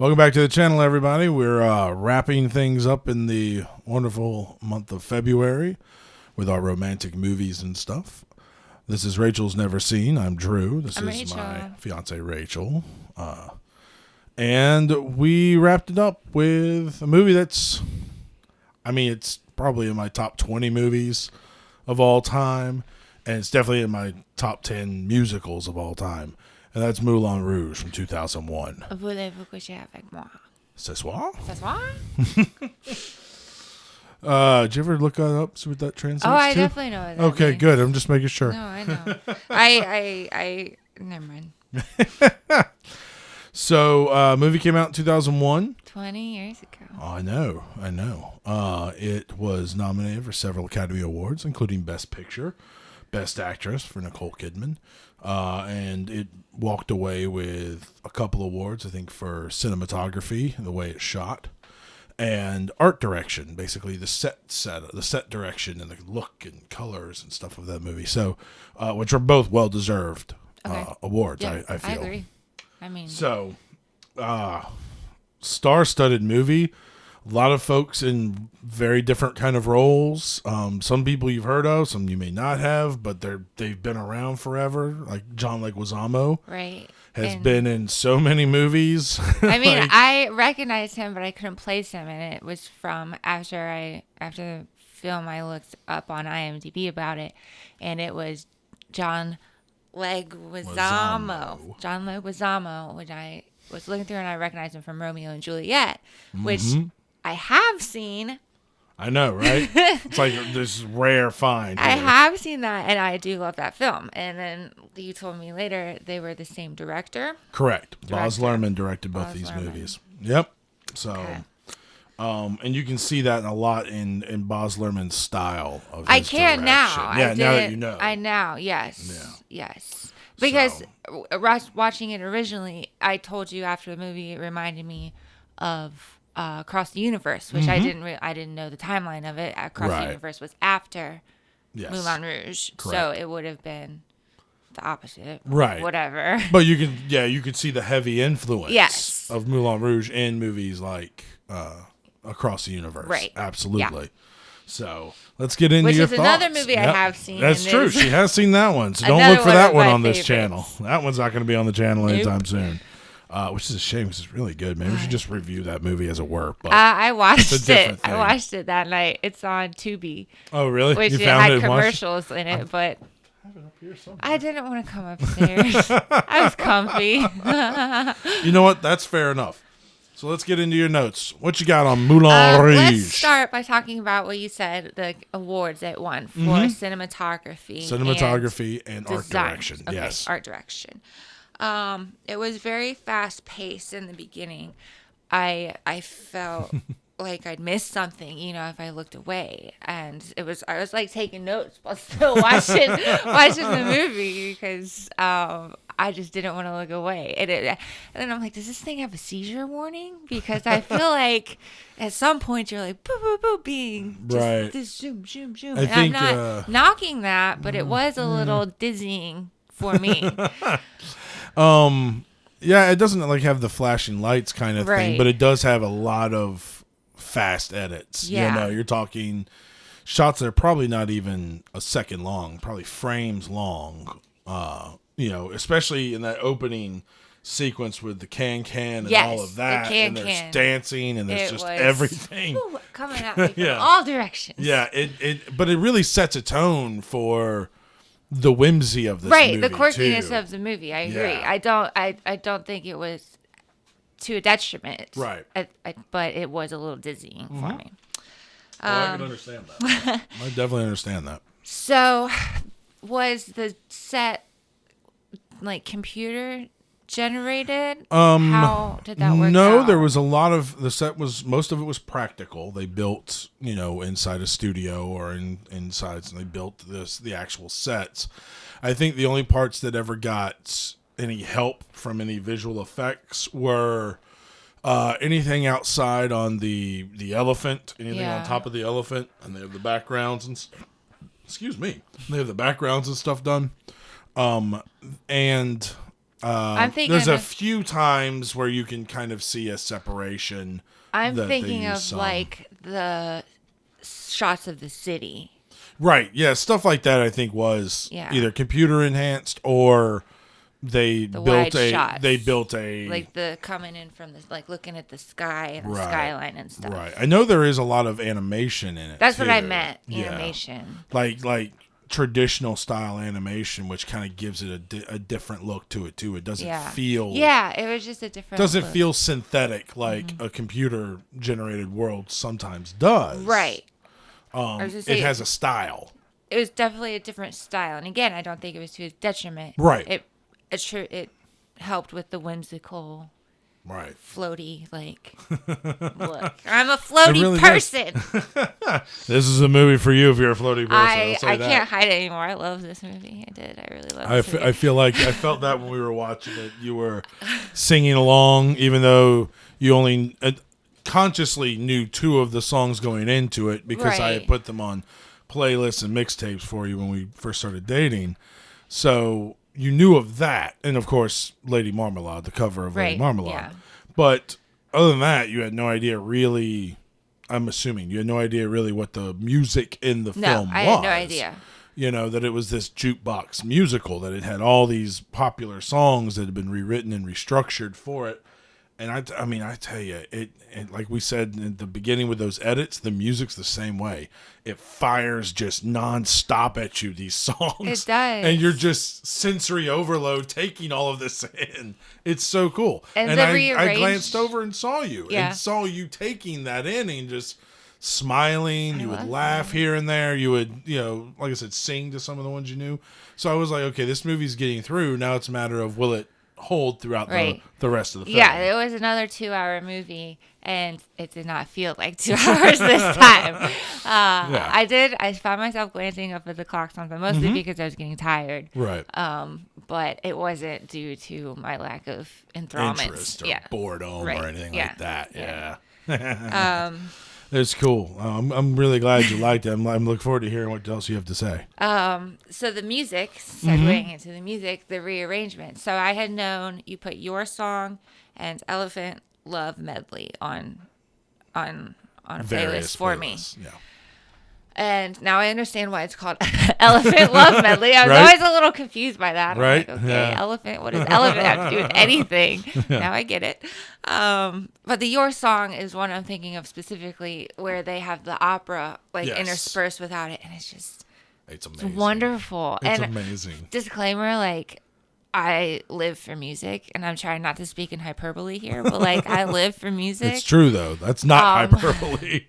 Welcome back to the channel, everybody. We're wrapping things up in the wonderful month of February with our romantic movies and stuff. This is Rachel's Never Seen. I'm Drew. This I'm is Rachel. my fiance, Rachel. And we wrapped it up with a movie that's, it's probably in my top 20 movies of all time. And it's definitely in my top 10 musicals of all time. And that's Moulin Rouge from 2001. Voulez-vous coucher avec moi? Ce soir? Ce soir? Did you ever look that up, see what that translates to? Oh, I definitely know what that Okay, means. good. I'm just making sure. No, I know. I never mind. So, movie came out in 2001. 20 years ago. Oh, I know. It was nominated for several Academy Awards, including Best Picture, Best Actress for Nicole Kidman, and it walked away with a couple awards, I think, for cinematography, the way it's shot, and art direction, basically the set direction and the look and colors and stuff of that movie. So, which are both well-deserved awards, Yeah, I feel. I agree. So, star-studded movie. A lot of folks in very different kind of roles. Some people you've heard of, some you may not have, but they've been around forever. Like John Leguizamo, right? Has been in so many movies. I recognized him, but I couldn't place him, and it was from after the film. I looked up on IMDb about it, and it was John Leguizamo. John Leguizamo, which I was looking through, and I recognized him from Romeo and Juliet, which I have seen. I know, right? It's like this rare find. I have seen that, and I do love that film. And then you told me later they were the same director. Correct. Baz Luhrmann directed both these movies. Yep. So, and you can see that a lot in Baz Luhrmann's style of his direction. Now. Yeah, now that you know. I know, yes. Yeah. Yes. Because watching it originally, I told you after the movie, it reminded me of Across the Universe, which I didn't know the timeline of it. Across the Universe was after Moulin Rouge, so it would have been the opposite, right? Whatever. But you could see the heavy influence of Moulin Rouge in movies like Across the Universe, right? Absolutely. Yeah. So let's get into your thoughts. Which is another movie I have seen. That's true. She has seen that one, so don't look for that one on this channel. That one's not going to be on the channel anytime soon. Which is a shame because it's really good. Maybe we should just review that movie as a work. But I watched it. I watched it that night. It's on Tubi. Oh, really? Which had commercials in it, but I didn't want to come upstairs. I was comfy. You know what? That's fair enough. So let's get into your notes. What you got on Moulin Rouge? Let's start by talking about what you said, the awards it won for cinematography and art direction. Okay, yes. Art direction. It was very fast paced in the beginning. I felt like I'd missed something, if I looked away, and I was like taking notes while still watching the movie because I just didn't want to look away. And then I'm like, does this thing have a seizure warning? Because I feel like at some point you're like, boo, boo, boo, being just this zoom, zoom, zoom. I'm not knocking that, but it was a little dizzying for me. It doesn't have the flashing lights kind of thing, but it does have a lot of fast edits. Yeah. You're talking shots that are probably not even a second long, probably frames long. Especially in that opening sequence with the can and all of that, and there's dancing and there's just everything coming at me from all directions. Yeah, but it really sets a tone for the whimsy of this movie, the quirkiness of the movie. I agree. I don't think it was to a detriment, but it was a little dizzying for me. I can understand that. I definitely understand that. So, was the set computer generated? How did that work? No, there was a lot of most of it was practical. They built, inside a studio or inside, and they built the actual sets. I think the only parts that ever got any help from any visual effects were anything outside on the elephant, anything on top of the elephant, and they have the backgrounds and excuse me, they have the backgrounds and stuff done. And I'm thinking There's a few times where you can kind of see a separation. I'm that thinking they use of some. like the shots of the city. Right, yeah, stuff like that I think was Yeah. either computer enhanced or they The built wide shots. they built a Like the coming in from this, like looking at the sky and the Right. skyline and stuff. Right. I know there is a lot of animation in it. That's what I too. meant. Yeah. Animation. Like traditional style animation, which kind of gives it a different look to it too. It doesn't feel it was just a different doesn't look. feel synthetic like a computer generated world sometimes does. Right. I was gonna say, It has a style. it was definitely a different style, and again, I don't think it was to his detriment. Right. It helped with the whimsical, Right. floaty, like, look, I'm a floaty really person. This is a movie for you if you're a floaty person. I I'll say that. can't hide it anymore. I love this movie. I really love this movie. I feel like I felt that when we were watching it. You were singing along, even though you only consciously knew 2 of the songs going into it because I had Right. put them on playlists and mixtapes for you when we first started dating. So you knew of that. And, of course, Lady Marmalade, the cover of Lady Right, Marmalade. yeah. But other than that, you had no idea really, I'm assuming, you had no idea really what the music in the No, film was. I had no idea. You know, that it was this jukebox musical, that it had all these popular songs that had been rewritten and restructured for it. And I mean, I tell you, it like we said in the beginning with those edits, the music's the same way. It fires just nonstop at you, these songs. It does. And you're just sensory overload taking all of this in. It's so cool. And And the I rearranged- glanced over and saw you. Yeah. And saw you taking that in and just smiling. You would love laugh here and there. You would, like I said, sing to some of the ones you knew. So I was like, okay, this movie's getting through. Now it's a matter of will it hold throughout Right. the rest of the film. Yeah, it was another 2-hour movie, and it did not feel like 2 hours this time. I found myself glancing up at the clock sometimes, mostly because I was getting tired. Right. But it wasn't due to my lack of enthrallment. Interest or boredom Right. or anything Yeah. like that. Yeah. Yeah. It's cool. I'm really glad you liked it. I'm looking forward to hearing what else you have to say. So the music, segueing into the music, the rearrangement. So I had known you put your song and Elephant Love Medley on a Various playlist for me. playlists. Yeah. And now I understand why it's called Elephant Love Medley. I was Right? always a little confused by that. Right? I'm like, okay, Yeah. elephant. What does elephant have to do with anything? Now I get it. But the Your Song is one I'm thinking of specifically, where they have the opera Yes. interspersed without it, and it's just It's amazing. wonderful. It's and amazing. disclaimer, like, I live for music, and I'm trying not to speak in hyperbole here, but like I live for music. It's true though. That's not hyperbole.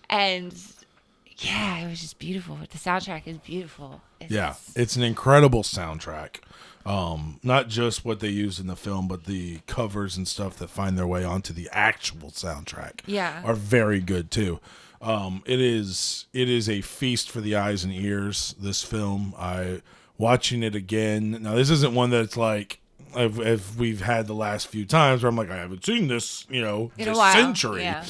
And yeah, it was just beautiful. The soundtrack is beautiful. It's an incredible soundtrack. Not just what they used in the film, but the covers and stuff that find their way onto the actual soundtrack. Yeah. Are very good too. It is a feast for the eyes and ears. This film, watching it again. Now, this isn't one that's like if we've had the last few times where I'm like, I haven't seen this, In a this while. century. Yeah.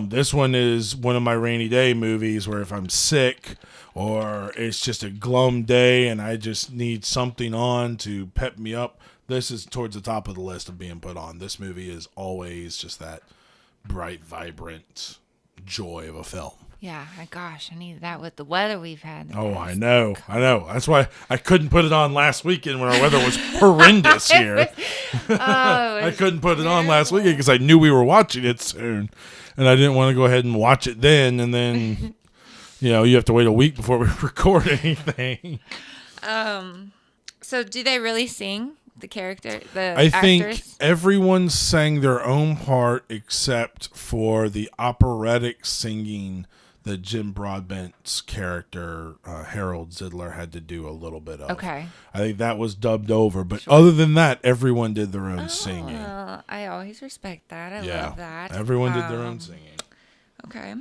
This one is one of my rainy day movies where if I'm sick or it's just a glum day and I just need something on to pep me up, this is towards the top of the list of being put on. This movie is always just that bright, vibrant joy of a film. Yeah, my gosh, I need that with the weather we've had. Oh, I know. That's why I couldn't put it on last weekend when our weather was horrendous here. I couldn't put it on last weekend because I knew we were watching it soon, and I didn't want to go ahead and watch it then. And then, you have to wait a week before we record anything. So do they really sing the character, I actors? think everyone sang their own part except for the operatic singing that Jim Broadbent's character, Harold Ziddler, had to do a little bit of. Okay. I think that was dubbed over. But other than that, everyone did their own singing. I always respect that. I love that. Everyone did their own singing. Okay.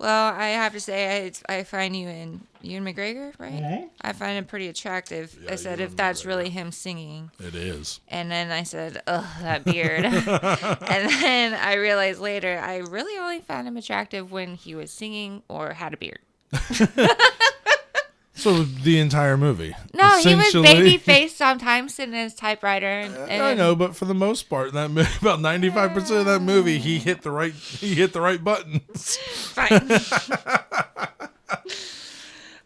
Well, I have to say, I find Ewan McGregor, right? Mm-hmm. I find him pretty attractive. Yeah, I said, Ewan if that's McGregor. really him singing. It is. And then I said, ugh, that beard. And then I realized later, I really only found him attractive when he was singing or had a beard. So the entire movie. No, he was baby faced sometimes sitting in his typewriter. I know, but for the most part, that movie, about 95% of that movie, he hit the right buttons. Fine.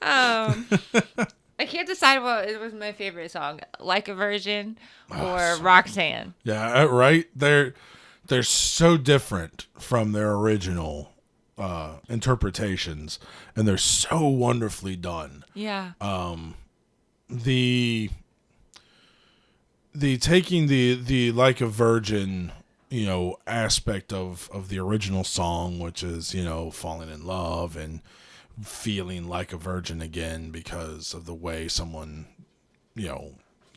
I can't decide what it was my favorite song, Like a Virgin or Roxanne. Yeah, right. They're so different from their original interpretations, and they're so wonderfully done. Yeah. The taking the Like a Virgin, aspect of the original song, which is, falling in love and feeling like a virgin again because of the way someone,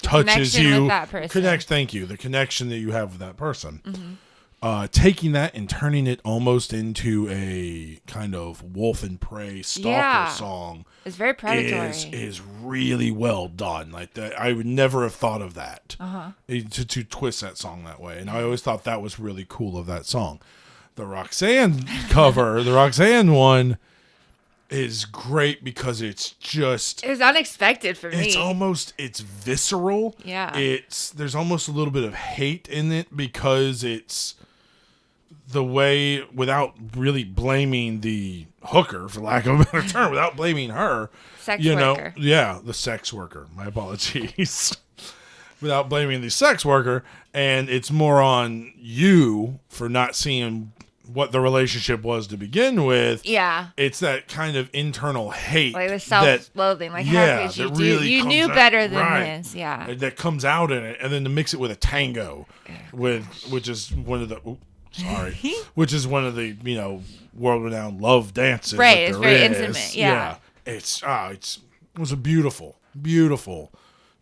touches you. With that person. The connection that you have with that person. Mm-hmm. Taking that and turning it almost into a kind of wolf and prey stalker song. It's very predatory. Is really well done. Like that, I would never have thought of that. To twist that song that way, and I always thought that was really cool of that song. The Roxanne cover, the Roxanne one, is great because it's unexpected for me. It's visceral. Yeah. There's almost a little bit of hate in it because it's the way, without really blaming the hooker, for lack of a better term, without blaming her. Sex worker. Yeah, the sex worker. My apologies. Without blaming the sex worker, and it's more on you for not seeing what the relationship was to begin with. Yeah. It's that kind of internal hate. Like the self-loathing. Like, how could you do? Really you knew better than this. Yeah. That comes out in it. And then to mix it with a tango, which is one of the... which is one of the, world-renowned love dances. Right. It's very intimate. Yeah. It was a beautiful, beautiful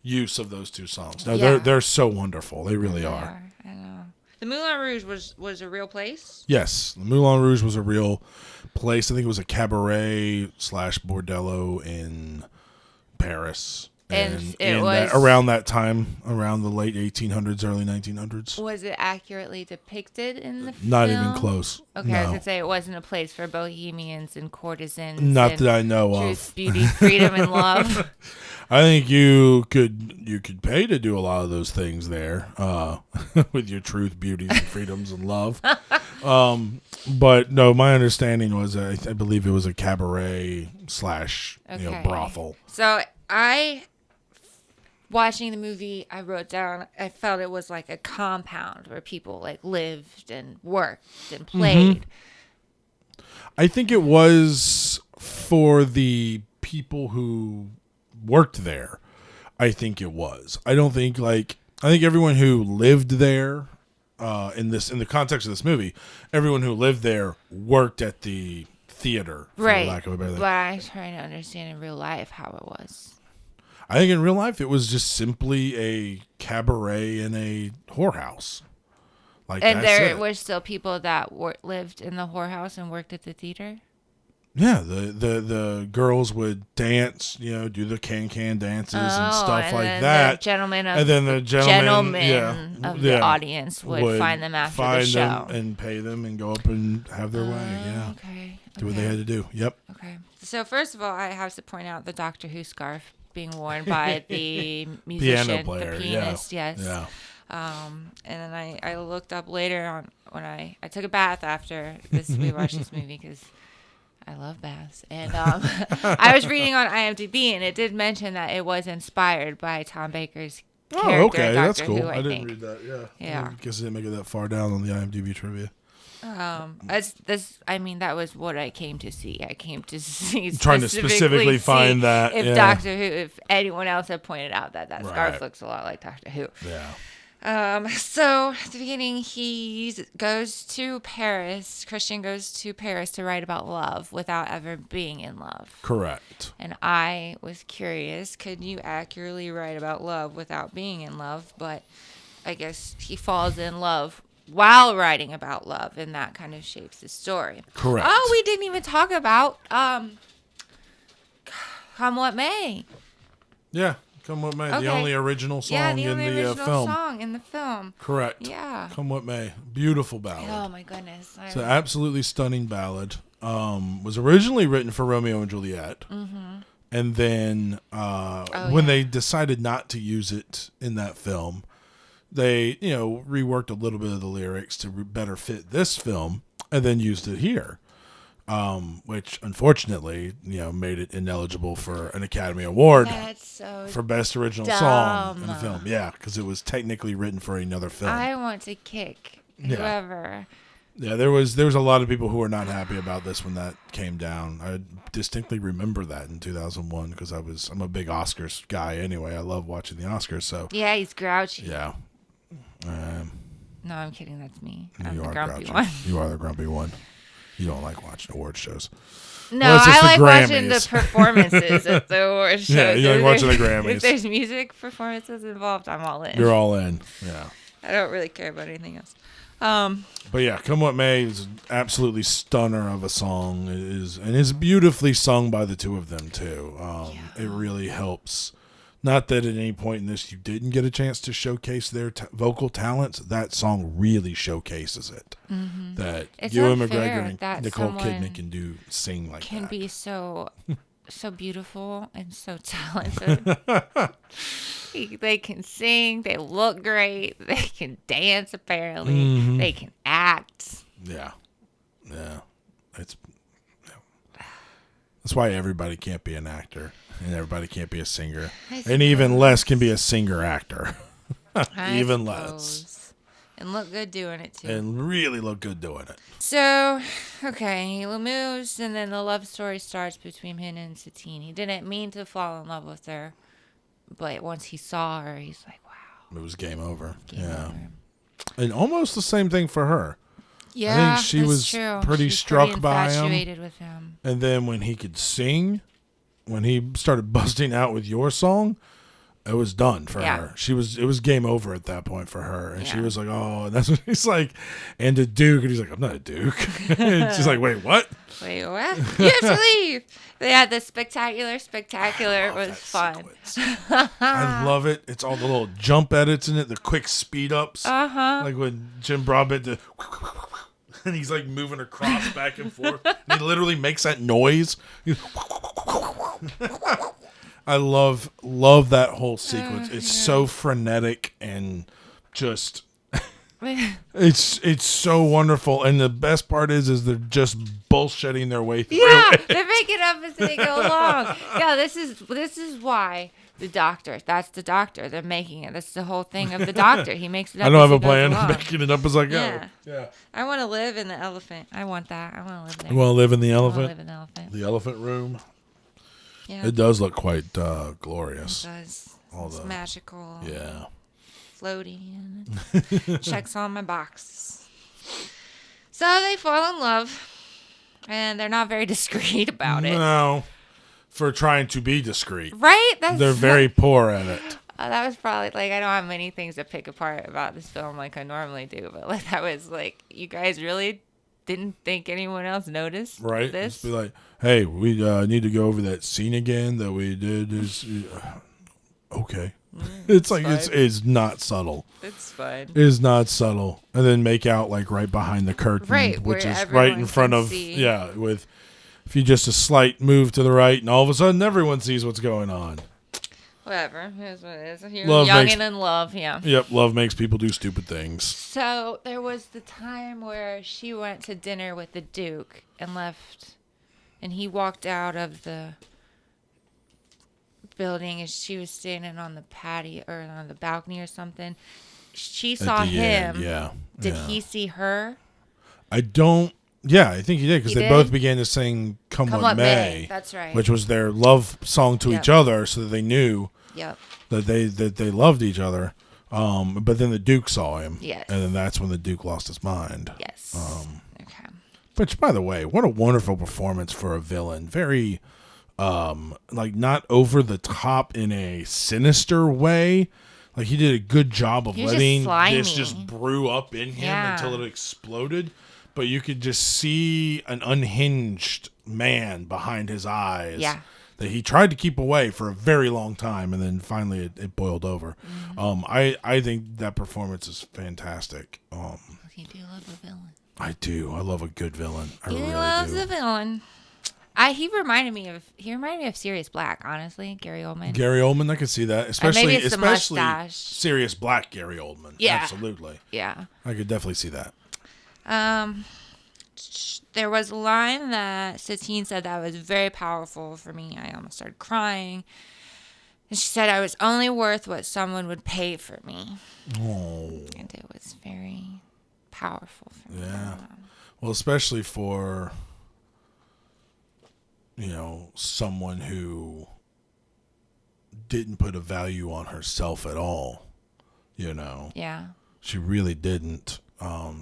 use of those two songs. No, they're so wonderful. They really are. I know. The Moulin Rouge was a real place? Yes, the Moulin Rouge was a real place. I think it was a cabaret / bordello in Paris. And it was around that time, around the late 1800s, early 1900s. Was it accurately depicted in the film? Not even close. Okay, no. I was going to say it wasn't a place for bohemians and courtesans. Not that I know truth, of. Beauty, freedom, and love. I think you could pay to do a lot of those things there, with your truth, beauties, and freedoms and love. But no, my understanding was I believe it was a cabaret / brothel. So watching the movie, I wrote down, I felt it was like a compound where people like lived and worked and played. Mm-hmm. I think it was for the people who worked there. I think it was. I think everyone who lived there, in the context of this movie, everyone who lived there worked at the theater, for lack of a better term. But I'm trying to understand in real life how it was. I think in real life it was just simply a cabaret and a whorehouse. And there were still people that lived in the whorehouse and worked at the theater? Yeah, the girls would dance, do the can dances and stuff like that. The gentlemen of the audience would find them after the show. And pay them and go up and have their way. Yeah. Okay. Do what they had to do. Yep. Okay. So first of all, I have to point out the Doctor Who scarf being worn by the musician, piano player, the pianist. Yeah. Yes. Yeah. And then I looked up later on when I took a bath after we watched this movie because I love baths. And I was reading on IMDb, and it did mention that it was inspired by Tom Baker's character. Oh, okay. Doctor That's cool. Who, I didn't read that. Yeah. I guess I didn't make it that far down on the IMDb trivia. That was what I came to see. I came to see trying to specifically find that. If Doctor Who, if anyone else had pointed out that scarf looks a lot like Doctor Who. Yeah. So at the beginning, Christian goes to Paris to write about love without ever being in love. Correct. And I was curious, could you accurately write about love without being in love? But I guess he falls in love while writing about love, and that kind of shapes the story. Correct. Oh, we didn't even talk about Come What May. Yeah. Come What May, the only original song in the film. Yeah, the only original song in the film. Correct. Yeah. Come What May. Beautiful ballad. Oh, my goodness. It's an absolutely stunning ballad. Was originally written for Romeo and Juliet. Mm-hmm. And then when they decided not to use it in that film, they, reworked a little bit of the lyrics to better fit this film and then used it here. Which unfortunately, made it ineligible for an Academy Award for Best Original Song in the film. Yeah, because it was technically written for another film. I want to kick whoever. Yeah, there was a lot of people who were not happy about this when that came down. I distinctly remember that in 2001 because I'm a big Oscars guy anyway. I love watching the Oscars. So yeah, he's grouchy. Yeah. No, I'm kidding. That's me. I'm the grumpy one. You are the grumpy one. You don't like watching award shows. No, I like watching the performances at the award shows. Yeah, you like watching the Grammys. If there's music performances involved, I'm all in. You're all in. Yeah. I don't really care about anything else. But yeah, Come What May is an absolutely stunner of a song. It is beautifully sung by the two of them too. It really helps. Not that at any point in this you didn't get a chance to showcase their vocal talents. That song really showcases it. Mm-hmm. That it's Ewan McGregor and Nicole Kidman can sing like can that. Be so beautiful and so talented. They can sing. They look great. They can dance. Apparently, they can act. Yeah. That's why everybody can't be an actor. And everybody can't be a singer. And even less can be a singer-actor. Even less. And look good doing it, too. And really look good doing it. So, okay, he moves, and then the love story starts between him and Satine. He didn't mean to fall in love with her, but once he saw her, he's like, wow. It was game over. Game over. And almost the same thing for her. Yeah, I think she was true. pretty struck by him. Infatuated with him. And then when he could sing... When he started busting out with Your Song, it was done for her. It was game over at that point for her. And she was like, oh, and that's what he's like. And to Duke, and he's like, I'm not a Duke. And she's like, wait, what? Wait, what? You have to leave. They had the spectacular. It was fun. I love it. It's all the little jump edits in it, the quick speed ups. Like when Jim Broadbent and he's like moving across back and forth. And he literally makes that noise. I love that whole sequence. It's so frenetic and just it's so wonderful. And the best part is they're just bullshitting their way through. Yeah, they're making up as they go along. Yeah, this is why the doctor. That's the doctor. They're making it. That's the whole thing of the doctor. He makes it up. I don't have a plan. I'm making it up as I go. Yeah. I want to live in the elephant. I want that. I want to live there. You want to live in the elephant? I want to live in the elephant. The elephant room. Yeah. It does look quite glorious. It does. It's magical. Yeah. Floating. Checks on my boxes. So they fall in love. And they're not very discreet about it. No. For trying to be discreet. Right? They're very poor at it. That was probably, like, I don't have many things to pick apart about this film like I normally do. But, like, that was, like, you guys really didn't think anyone else noticed right? this? Just be like, hey, we need to go over that scene again that we did. Okay. It's like, it's not subtle. It's fun. It is not subtle. And then make out, like, right behind the curtain. Right, which is right in front of, see. with, if you just a slight move to the right, and all of a sudden everyone sees what's going on. Whatever. Here's what it is. You're young and in love, yeah. Yep, love makes people do stupid things. So there was the time where she went to dinner with the Duke and left, and he walked out of the building as she was standing on the patio or on the balcony or something. She saw him. Yeah. Did he see her? I don't. Yeah, I think he did because they both began to sing "Come What May." That's right. Which was their love song to each other, so that they knew that they loved each other. But then the Duke saw him, and then that's when the Duke lost his mind. Yes. Okay. Which, by the way, what a wonderful performance for a villain. Very, like, not over the top in a sinister way. Like, he did a good job of letting this just brew up in him until it exploded. But you could just see an unhinged man behind his eyes that he tried to keep away for a very long time, and then finally it boiled over. Mm-hmm. I think that performance is fantastic. You do love a villain. I do. I love a good villain. I he really loves do. a villain. He reminded me of Sirius Black, honestly, Gary Oldman. Gary Oldman, I could see that, especially the mustache. Sirius Black Gary Oldman. Yeah, absolutely. Yeah, I could definitely see that. There was a line that Satine said that was very powerful for me. I almost started crying. And she said I was only worth what someone would pay for me. Oh. And it was very powerful for me. Yeah. Well, especially for, someone who didn't put a value on herself at all, Yeah. She really didn't.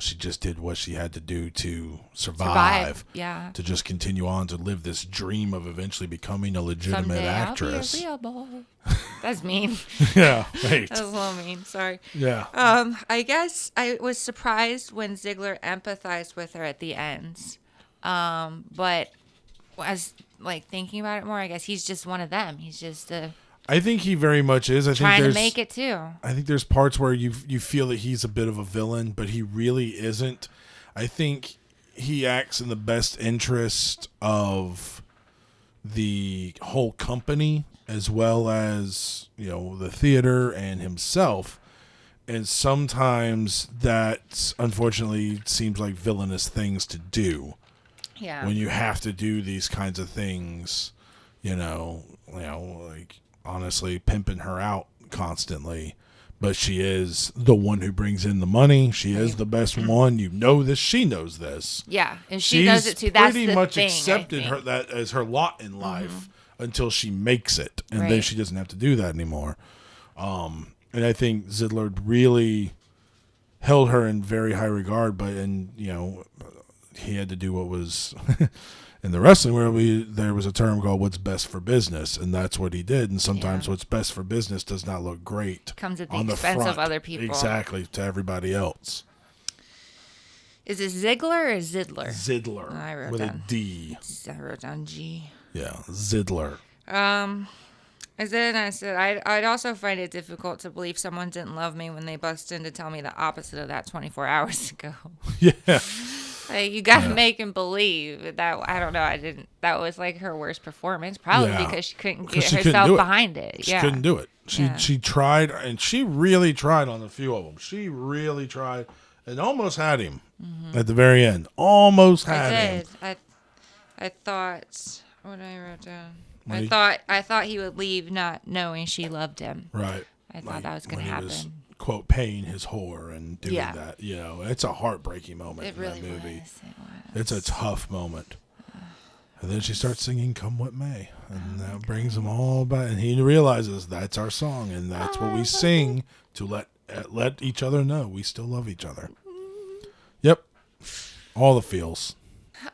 She just did what she had to do to survive. Yeah. To just continue on to live this dream of eventually becoming a legitimate actress. I'll be a real boy. That's mean. Yeah, right. That was a little mean. Sorry. Yeah. I guess I was surprised when Ziggler empathized with her at the end. But as thinking about it more, I guess he's just one of them. He's just I think he very much is. trying to make it too. I think there's parts where you feel that he's a bit of a villain, but he really isn't. I think he acts in the best interest of the whole company as well as, the theater and himself. And sometimes that unfortunately seems like villainous things to do. Yeah. When you have to do these kinds of things, honestly pimping her out constantly, but she is the one who brings in the money. She is the best one. This. She knows this. Yeah, and she knows it too. That's pretty the much thing, accepted that as her lot in life until she makes it, and then she doesn't have to do that anymore. And I think Ziddler really held her in very high regard, he had to do what was. In the wrestling world, there was a term called "what's best for business," and that's what he did. And sometimes what's best for business does not look great. Comes at the expense of other people. Exactly, to everybody else. Is it Ziggler or Ziddler? Ziddler. I wrote with down. a D. I wrote down G. Yeah, Ziddler. I said, I'd also find it difficult to believe someone didn't love me when they bust in to tell me the opposite of that 24 hours ago. Yeah. You gotta make him believe that. I don't know. That was her worst performance, probably because she couldn't get herself behind it. She couldn't do it. She tried, and she really tried on a few of them. She really tried, and almost had him at the very end. Almost had him. I thought. What did I write down? I thought he would leave, not knowing she loved him. Right. I thought that was gonna happen. Quote, paying his whore and doing that. It's a heartbreaking moment in that movie. Was. It's a tough moment. And then she starts singing "Come What May," and that brings them all back. And he realizes that's our song, and that's what we sing to let each other know we still love each other. Yep, all the feels.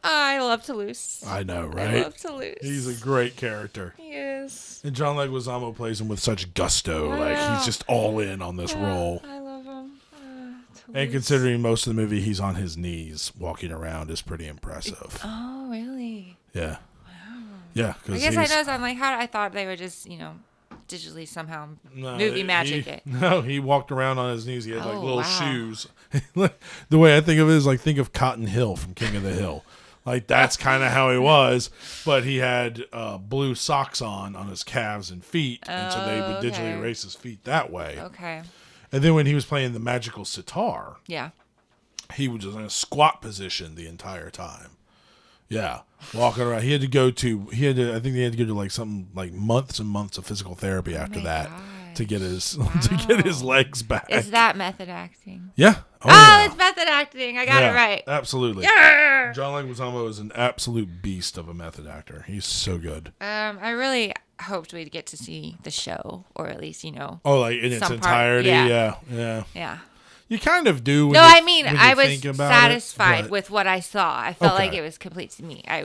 I love Toulouse. I know, right? I love Toulouse. He's a great character. He is. And John Leguizamo plays him with such gusto. He's just all in on this role. I love him. And considering most of the movie he's on his knees walking around is pretty impressive. Oh, really? Yeah. Wow. Yeah. I guess I noticed. I'm I thought they would just, digitally somehow movie magic it. No, he walked around on his knees. He had little shoes. The way I think of it is think of Cotton Hill from King of the Hill. That's kind of how he was, but he had blue socks on his calves and feet, and so they would digitally erase his feet that way. Okay. And then when he was playing the magical sitar, he was just in a squat position the entire time. Yeah, walking around. I think he had to go to something months and months of physical therapy after that to get his legs back. Is that method acting? Yeah. It's method acting. I got it right. Absolutely. Yeah. John Leguizamo is an absolute beast of a method actor. He's so good. I really hoped we'd get to see the show, or at least in its entirety. Yeah. You kind of do. I was satisfied with what I saw. I felt like it was complete to me. I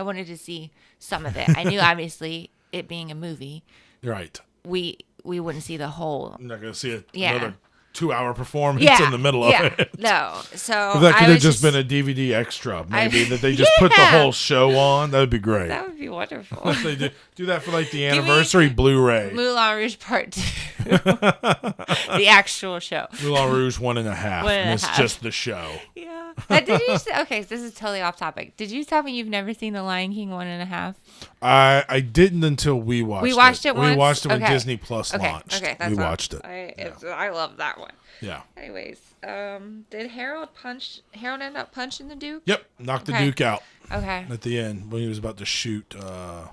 wanted to see some of it. I knew, obviously, it being a movie, right? We wouldn't see the whole. I'm not going to see another 2-hour performance in the middle of it. No. So if that could have just been a DVD extra, maybe that they just put the whole show on. That would be great. That would be wonderful. If they do that for the anniversary Blu-ray. Moulin Rouge Part 2. The actual show. Moulin Rouge 1.5. And it's just the show. Yeah. Did you say, okay, this is totally off topic. Did you tell me you've never seen The Lion King 1.5? I didn't until we watched it. We watched it once? We watched it when Okay. Disney Plus launched. Okay, that's we all. watched it. I love that one. Yeah. Anyways, did Harold end up punching the Duke? Yep. Knocked the Okay. Duke out Okay. at the end when he was about to shoot them.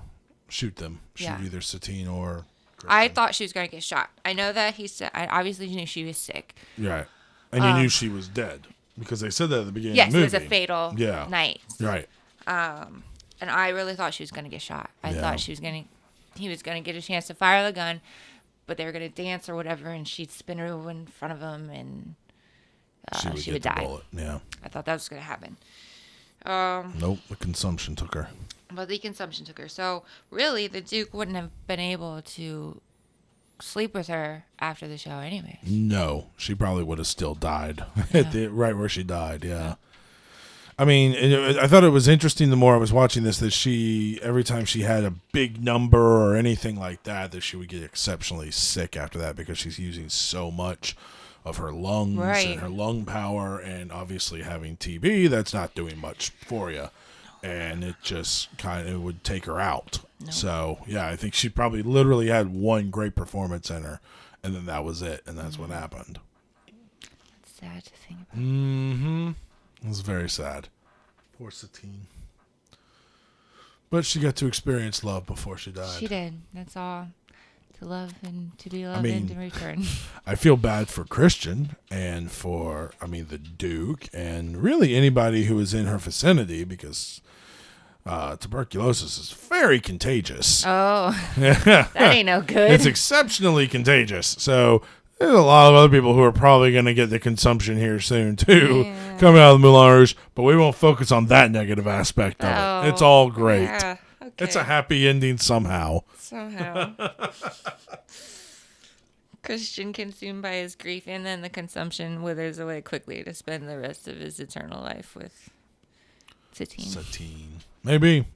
Shoot Yeah. either Satine or Christian. I thought she was going to get shot. I know that he said, I obviously knew she was sick. Right. And you knew she was dead because they said that at the beginning Yes, of the movie. it was a fatal night. Right. And I really thought she was going to get shot. I Yeah. thought he was going to get a chance to fire the gun, but they were going to dance or whatever, and she'd spin her over in front of him, and she would die. Bullet. Yeah. I thought that was going to happen. Nope. The consumption took her. But the consumption took her. So really, the Duke wouldn't have been able to sleep with her after the show anyway. No, she probably would have still died right where she died. Yeah. I mean, I thought it was interesting the more I was watching this that every time she had a big number or anything like that she would get exceptionally sick after that because she's using so much of her lungs and her lung power, and obviously having TB, that's not doing much for you. And it just kind of would take her out. No. So, yeah, I think she probably literally had one great performance in her, and then that was it, and that's what happened. It's sad to think about. Mm-hmm. It was very sad. Poor Satine. But she got to experience love before she died. She did. That's all. To love and to be loved and to return. I feel bad for Christian and for, the Duke, and really anybody who is in her vicinity because tuberculosis is very contagious. Oh, that ain't no good. It's exceptionally contagious. So there's a lot of other people who are probably going to get the consumption here soon, too, coming out of the Moulin Rouge. But we won't focus on that negative aspect of it. It's all great. Yeah, okay. It's a happy ending somehow. Christian consumed by his grief, and then the consumption withers away quickly to spend the rest of his eternal life with Satine. Maybe.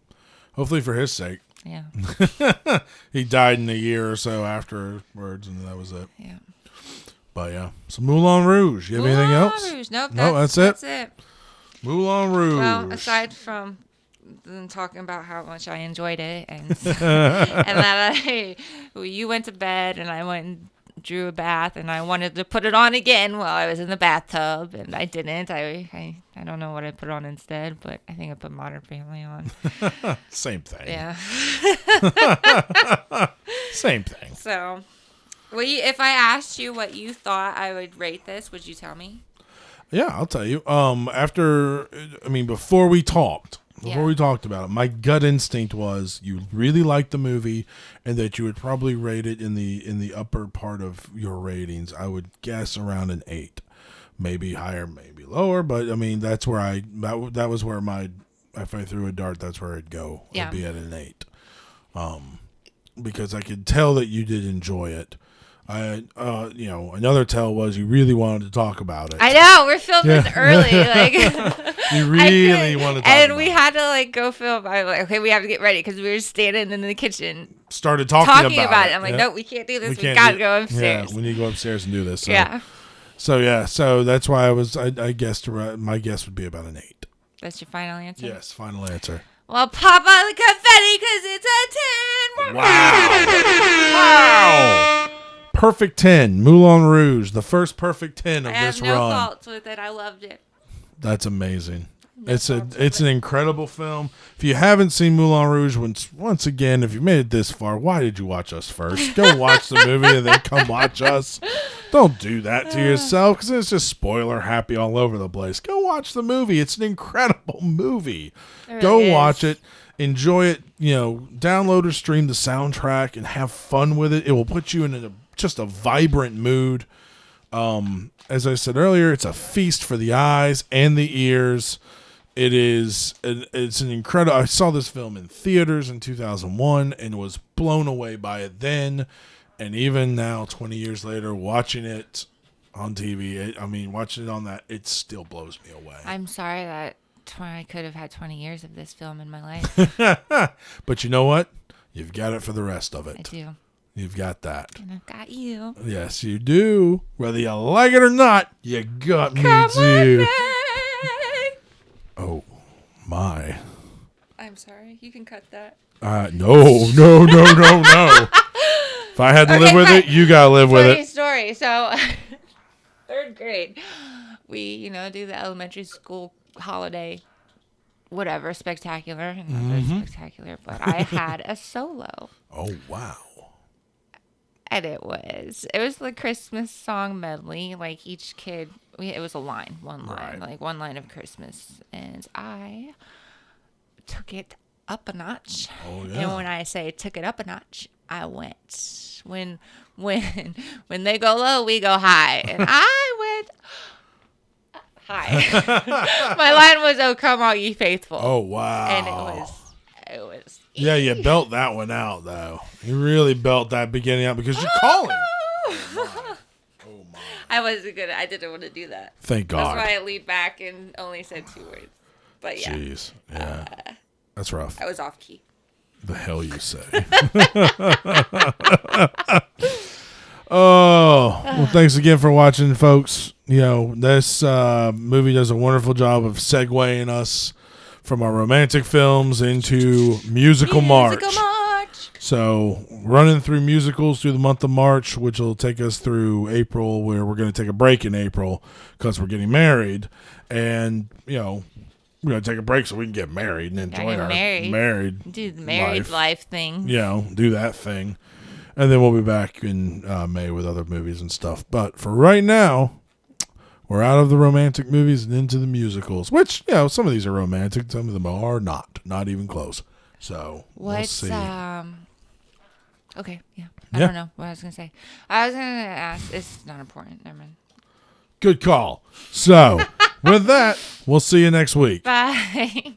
Hopefully for his sake. Yeah. He died in a year or so afterwards, and that was it. Yeah. But yeah. So Moulin Rouge. You have anything else? Moulin Rouge. Nope. No, that's it? That's it. Moulin Rouge. Well, aside from talking about how much I enjoyed it and that you went to bed and I went and drew a bath and I wanted to put it on again while I was in the bathtub and I didn't. I don't know what I put on instead, but I think I put Modern Family on. Same thing. Yeah. Same thing. So, if I asked you what you thought I would rate this, would you tell me? Yeah, I'll tell you. Before we talked about it, my gut instinct was you really liked the movie and that you would probably rate it in the upper part of your ratings. I would guess around an 8. Maybe higher, maybe lower, but that's where that was where if I threw a dart, that's where it'd go. Yeah. It'd be at an 8. Because I could tell that you did enjoy it. Another tell was you really wanted to talk about it. I know, we're filming this early. You really wanted to talk about it. And we had to go film. I was like, okay, we have to get ready because we were standing in the kitchen. Started talking about it. I'm like, no, we can't do this. We got to go upstairs. Yeah, we need to go upstairs and do this. So. Yeah. So that's why I guessed my guess would be about an 8. That's your final answer? Yes, final answer. Well, pop out the confetti because it's a 10. Wow. Perfect 10. Moulin Rouge, the first perfect 10 of this run. I have no faults with it. I loved it. That's amazing. It's an incredible film. If you haven't seen Moulin Rouge, once again, if you made it this far, why did you watch us first? Go watch the movie and then come watch us. Don't do that to yourself because it's just spoiler happy all over the place. Go watch the movie. It's an incredible movie. Go watch it. Enjoy it. Download or stream the soundtrack and have fun with it. It will put you in just a vibrant mood. As I said earlier, it's a feast for the eyes and the ears. It's an incredible. I saw this film in theaters in 2001 and was blown away by it then, and even now, 20 years later, watching it on TV. Watching it on that, it still blows me away. I'm sorry that I could have had 20 years of this film in my life. But you know what? You've got it for the rest of it. I do. You've got that. And I've got you. Yes, you do. Whether you like it or not, you got me Come too. on, My. I'm sorry. You can cut that. No. If I had to live with it, you gotta live with it. Story. So, 3rd grade, we, do the elementary school holiday, whatever, spectacular. Not very spectacular, but I had a solo. Oh, wow. And it was the Christmas song medley. Like each kid, it was one line, Right. like one line of Christmas. And I took it up a notch. Oh, yeah. And when I say took it up a notch, I went. When they go low, we go high. And I went high. My line was, "Oh, come all ye faithful." Oh, wow. And it was. Yeah, you belt that one out, though. You really belt that beginning out because you're calling. Oh, my. I wasn't good. I didn't want to do that. Thank God. That's why I leaned back and only said 2 words. But yeah. Jeez. Yeah. That's rough. I was off key. The hell you say. Oh, well, thanks again for watching, folks. This movie does a wonderful job of segueing us from our romantic films into musical March. So, running through musicals through the month of March, which will take us through April, where we're going to take a break in April because we're getting married. And, we're going to take a break so we can get married and enjoy our married do the married life thing. Do that thing. And then we'll be back in May with other movies and stuff. But for right now, we're out of the romantic movies and into the musicals, which, some of these are romantic. Some of them are not even close. So we'll see. Okay, yeah. I don't know what I was going to say. I was going to ask. It's not important. Never mind. Good call. So with that, we'll see you next week. Bye.